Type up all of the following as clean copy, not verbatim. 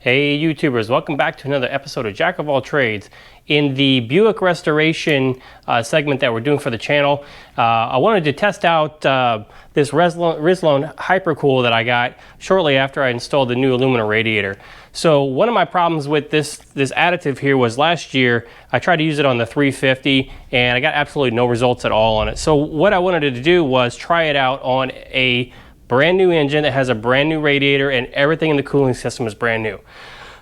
Hey YouTubers, welcome back to another episode of Jack of All Trades. In the Buick restoration segment that we're doing for the channel, I wanted to test out this Rislone Hypercool that I got shortly after I installed the new aluminum radiator. So one of my problems with this additive here was last year I tried to use it on the 350 and I got absolutely no results at all on it. So what I wanted to do was try it out on a brand new engine that has a brand new radiator and everything in the cooling system is brand new.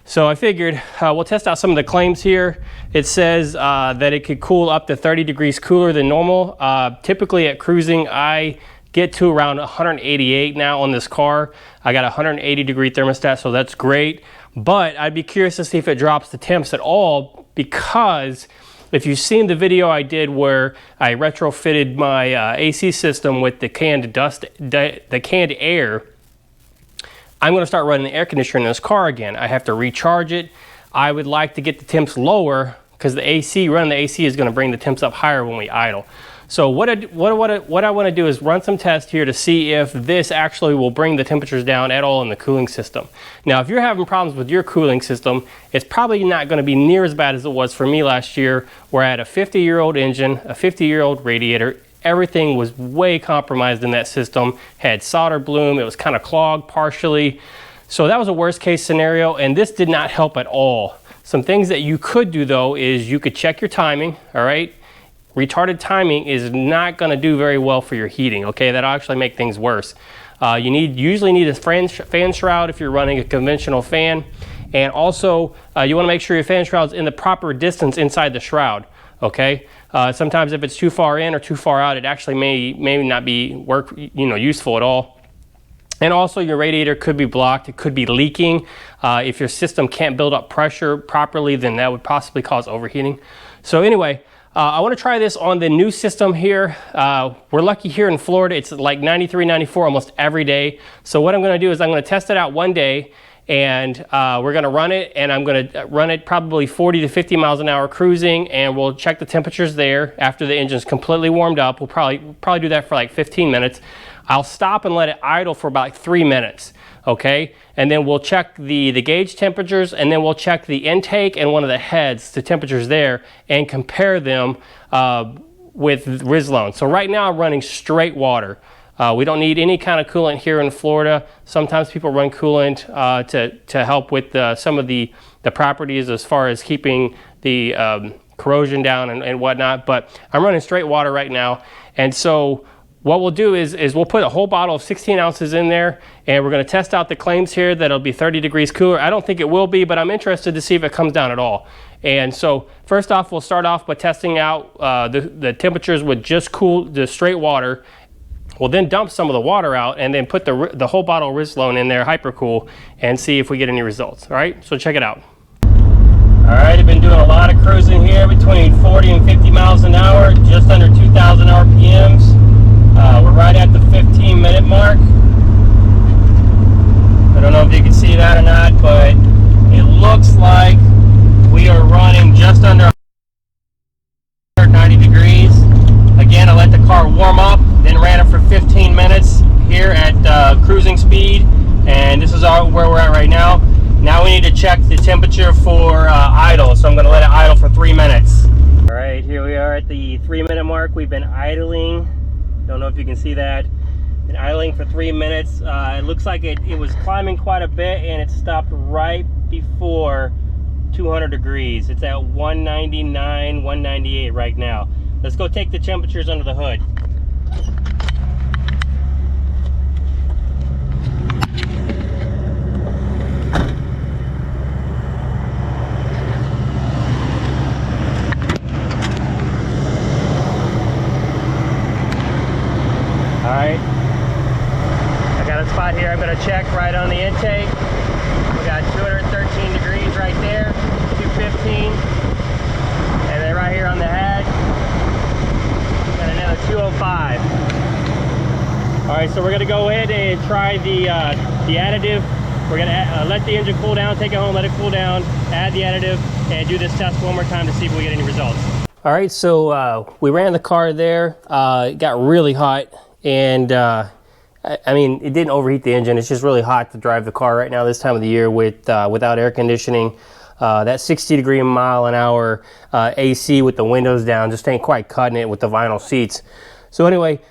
So I figured we'll test out some of the claims here. It says that it could cool up to 30 degrees cooler than normal. Typically at cruising I get to around 188 now on this car. I got a 180 degree thermostat, so that's great. But I'd be curious to see if it drops the temps at all, because if you've seen the video I did where I retrofitted my AC system with the canned air, I'm going to start running the air conditioner in this car again. I have to recharge it. I would like to get the temps lower because running the AC is going to bring the temps up higher when we idle. So what I want to do is run some tests here to see if this actually will bring the temperatures down at all in the cooling system. Now, if you're having problems with your cooling system, it's probably not going to be near as bad as it was for me last year, where I had a 50-year-old engine, a 50-year-old radiator. Everything was way compromised in that system, had solder bloom, it was kind of clogged partially. So that was a worst case scenario, and this did not help at all. Some things that you could do though is you could check your timing, all right? Retarded timing is not going to do very well for your heating, okay? That'll actually make things worse. You usually need a fan shroud if you're running a conventional fan, and also you want to make sure your fan shroud's in the proper distance inside the shroud, okay? Sometimes if it's too far in or too far out, it actually may not be useful at all. And also your radiator could be blocked, it could be leaking. If your system can't build up pressure properly, then that would possibly cause overheating. So anyway, I want to try this on the new system here. We're lucky here in Florida, it's like 93, 94 almost every day. So what I'm going to do is I'm going to test it out one day, and we're going to run it, and I'm going to run it probably 40 to 50 miles an hour cruising, and we'll check the temperatures there after the engine's completely warmed up. We'll probably do that for like 15 minutes. I'll stop and let it idle for about 3 minutes, okay? And then we'll check the gauge temperatures, and then we'll check the intake and one of the heads, the temperatures there, and compare them with Rislone. So right now I'm running straight water. We don't need any kind of coolant here in Florida. Sometimes people run coolant to help with some of the properties as far as keeping the corrosion down and whatnot, but I'm running straight water right now. And so what we'll do is we'll put a whole bottle of 16 ounces in there, and we're going to test out the claims here that it'll be 30 degrees cooler. I don't think it will be, but I'm interested to see if it comes down at all. And so first off, we'll start off by testing out the temperatures with just the straight water. We'll then dump some of the water out and then put the whole bottle of Rislone in there, Hypercool, and see if we get any results. All right, so check it out. All right, I've been doing a lot of cruising here between 40 and 50 miles an hour, just under 2,000 RPMs. We're right at the 15-minute mark. I don't know if you can see that or not, but it looks like we are running just under 190 degrees. Again, I let the car warm up, then ran it for 15 minutes here at cruising speed, and this is where we're at right now. Now we need to check the temperature for idle, so I'm going to let it idle for 3 minutes. All right, here we are at the 3-minute mark. We've been idling. Don't know if you can see that. Been idling for 3 minutes. It looks like it was climbing quite a bit, and it stopped right before 200 degrees. It's at 199, 198 right now. Let's go take the temperatures under the hood. All right, I got a spot here I'm going to check right on the intake. We got 213 degrees right there, 215, and then right here on the head, got another 205. All right, so we're going to go ahead and try the additive. We're going to let the engine cool down, take it home, let it cool down, add the additive, and do this test one more time to see if we get any results. All right, so we ran the car there. It got really hot. And I mean, it didn't overheat the engine. It's just really hot to drive the car right now this time of the year with without air conditioning. That 60-degree-mile-an-hour AC with the windows down just ain't quite cutting it with the vinyl seats. So anyway,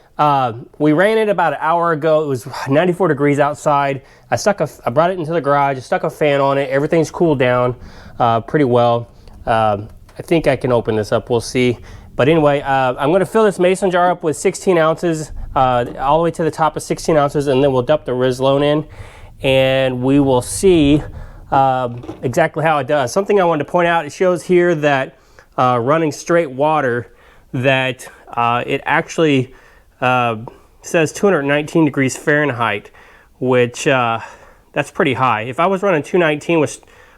we ran it about an hour ago. It was 94 degrees outside. I brought it into the garage, stuck a fan on it. Everything's cooled down pretty well. I think I can open this up, we'll see. But anyway, I'm gonna fill this mason jar up with 16 ounces, all the way to the top of 16 ounces, and then we'll dump the Rislone in, and we will see exactly how it does. Something I wanted to point out, it shows here that running straight water, that it actually says 219 degrees Fahrenheit, which that's pretty high. If I was running 219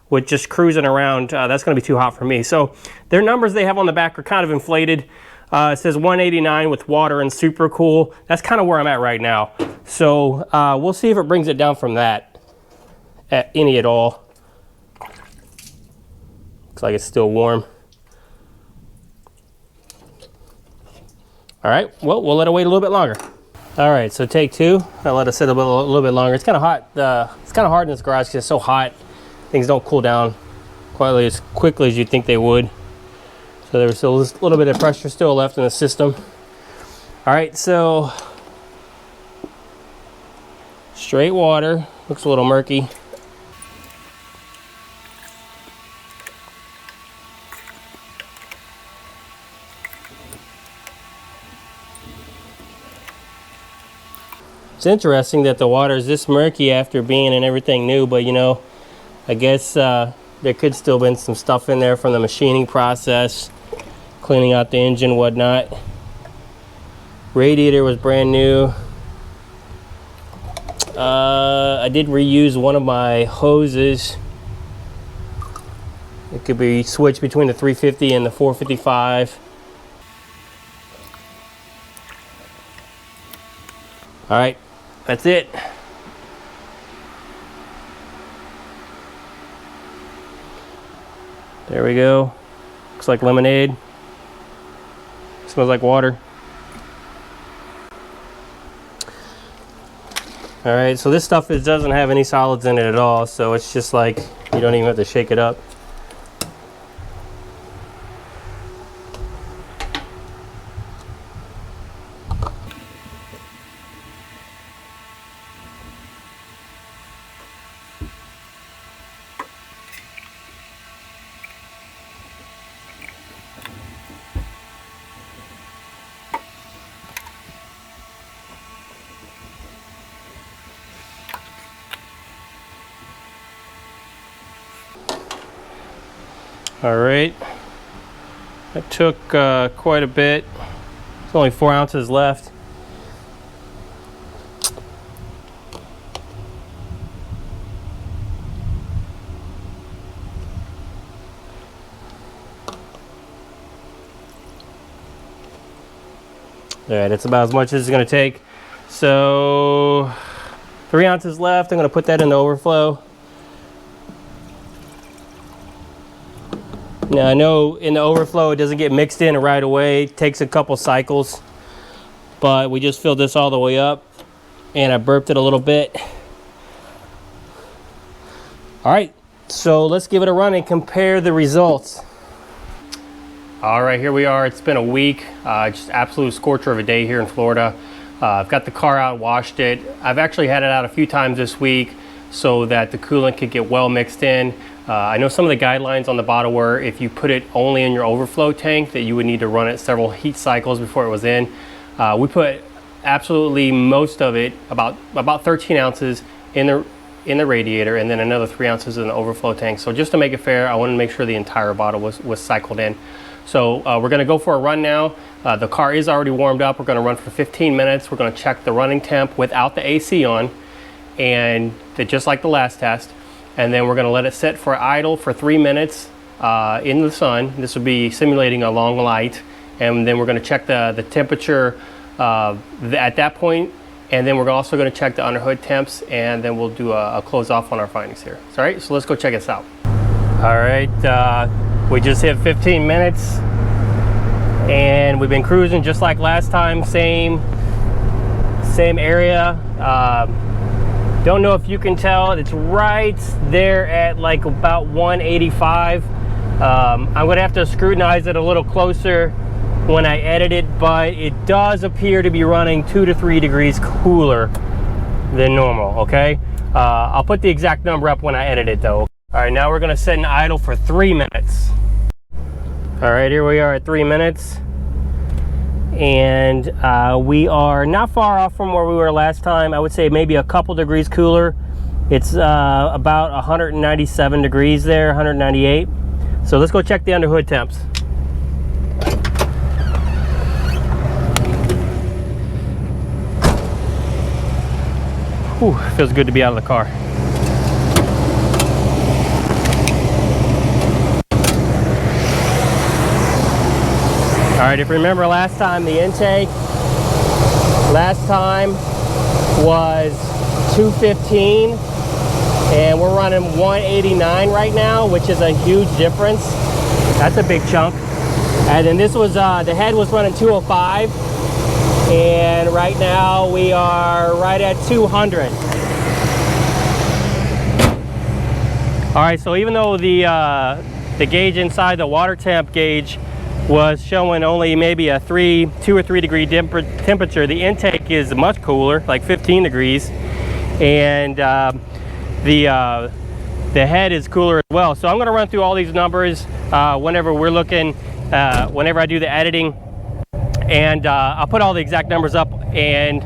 with just cruising around, that's going to be too hot for me. So their numbers they have on the back are kind of inflated. It says 189 with water and super cool. That's kind of where I'm at right now. So we'll see if it brings it down from that any at all. Looks like it's still warm. All right, well, we'll let it wait a little bit longer. All right, so take two. I'll let it sit a little bit longer. It's kind of hot. It's kind of hard in this garage because it's so hot. Things don't cool down quite as quickly as you'd think they would. So there's still a little bit of pressure still left in the system. All right, so straight water. Looks a little murky. It's interesting that the water is this murky after being in everything new, but you know, I guess there could still been some stuff in there from the machining process, cleaning out the engine, whatnot. Radiator was brand new. I did reuse one of my hoses. It could be switched between the 350 and the 455. All right, that's it. There we go. Looks like lemonade. Smells like water. All right, so this stuff doesn't have any solids in it at all, so it's just like you don't even have to shake it up. All right, that took quite a bit. There's only 4 ounces left. All right, it's about as much as it's gonna take. So 3 ounces left. I'm gonna put that in the overflow. Now I know in the overflow it doesn't get mixed in right away. It takes a couple cycles, but we just filled this all the way up and I burped it a little bit. All right, so let's give it a run and compare the results. All right, here we are. It's been a week, just absolute scorcher of a day here in Florida. I've got the car out, washed it. I've actually had it out a few times this week so that the coolant could get well mixed in. I know some of the guidelines on the bottle were if you put it only in your overflow tank that you would need to run it several heat cycles before it was in. We put absolutely most of it, about 13 ounces in the radiator, and then another 3 ounces in the overflow tank. So just to make it fair, I wanted to make sure the entire bottle was cycled in. So we're gonna go for a run now. The car is already warmed up. We're gonna run for 15 minutes. We're gonna check the running temp without the AC on, and just like the last test. And then we're gonna let it sit for idle for 3 minutes in the sun. This will be simulating a long light. And then we're gonna check the temperature at that point. And then we're also gonna check the underhood temps, and then we'll do a close off on our findings here. All right, so let's go check this out. All right, we just hit 15 minutes and we've been cruising just like last time, same same area. Don't know if you can tell, it's right there at like about 185. I'm gonna have to scrutinize it a little closer when I edit it, but it does appear to be running 2 to 3 degrees cooler than normal, okay? I'll put the exact number up when I edit it though. All right, now we're gonna set an idle for 3 minutes. All right, here we are at 3 minutes. And we are not far off from where we were last time. I would say maybe a couple degrees cooler. It's about 197 degrees there, 198. So let's go check the underhood temps. Whew, feels good to be out of the car. All right, if you remember last time, the intake last time was 215, and we're running 189 right now, which is a huge difference. That's a big chunk. And then this was, the head was running 205, and right now we are right at 200. All right, so even though the gauge inside the water temp gauge was showing only maybe a 2 or 3 degree temperature, the intake is much cooler, like 15 degrees, and the head is cooler as well. So I'm going to run through all these numbers whenever we're looking, whenever I do the editing, and I'll put all the exact numbers up and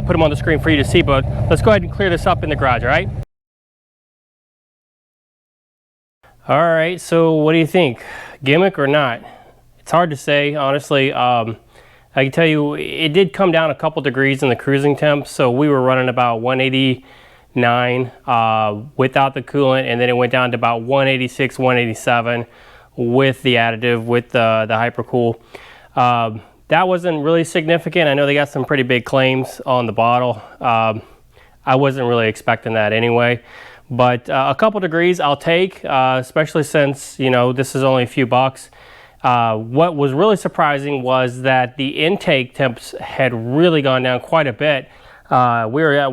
put them on the screen for you to see. But let's go ahead and clear this up in the garage. All right. All right, so what do you think? Gimmick or not? It's hard to say, honestly. I can tell you it did come down a couple degrees in the cruising temp, so we were running about 189 without the coolant, and then it went down to about 186, 187 with the additive, with the hypercool. That wasn't really significant. I know they got some pretty big claims on the bottle. I wasn't really expecting that anyway. But a couple degrees I'll take, especially since, you know, this is only a few bucks. What was really surprising was that the intake temps had really gone down quite a bit. We were at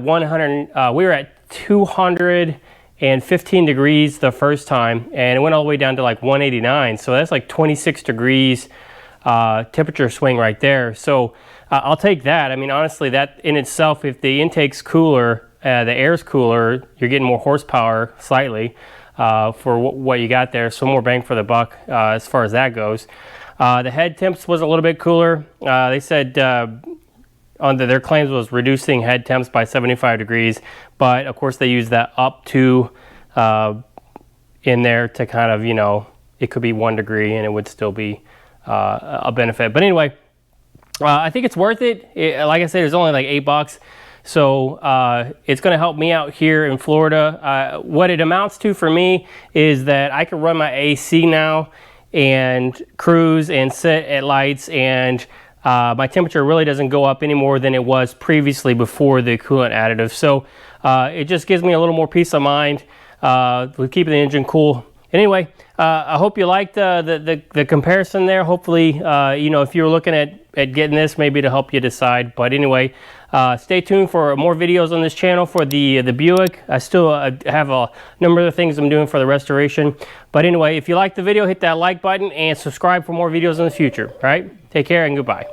215 degrees the first time, and it went all the way down to like 189. So that's like 26 degrees temperature swing right there. So I'll take that. I mean, honestly, that in itself, if the intake's cooler, the air's cooler, you're getting more horsepower slightly. For what you got there, so more bang for the buck as far as that goes. The head temps was a little bit cooler. They said under their claims was reducing head temps by 75 degrees, but of course they used that up to in there to kind of, you know, it could be 1 degree and it would still be a benefit. But anyway, I think it's worth it. Like I said, it's only like $8. So it's going to help me out here in Florida. What it amounts to for me is that I can run my AC now and cruise and sit at lights, and my temperature really doesn't go up any more than it was previously before the coolant additive. So it just gives me a little more peace of mind with keeping the engine cool. Anyway, I hope you liked the comparison there. Hopefully, you know, if you're looking at getting this, maybe to help you decide. But anyway, stay tuned for more videos on this channel for the Buick. I still have a number of things I'm doing for the restoration. But anyway, if you liked the video, hit that like button and subscribe for more videos in the future. All right, take care and goodbye.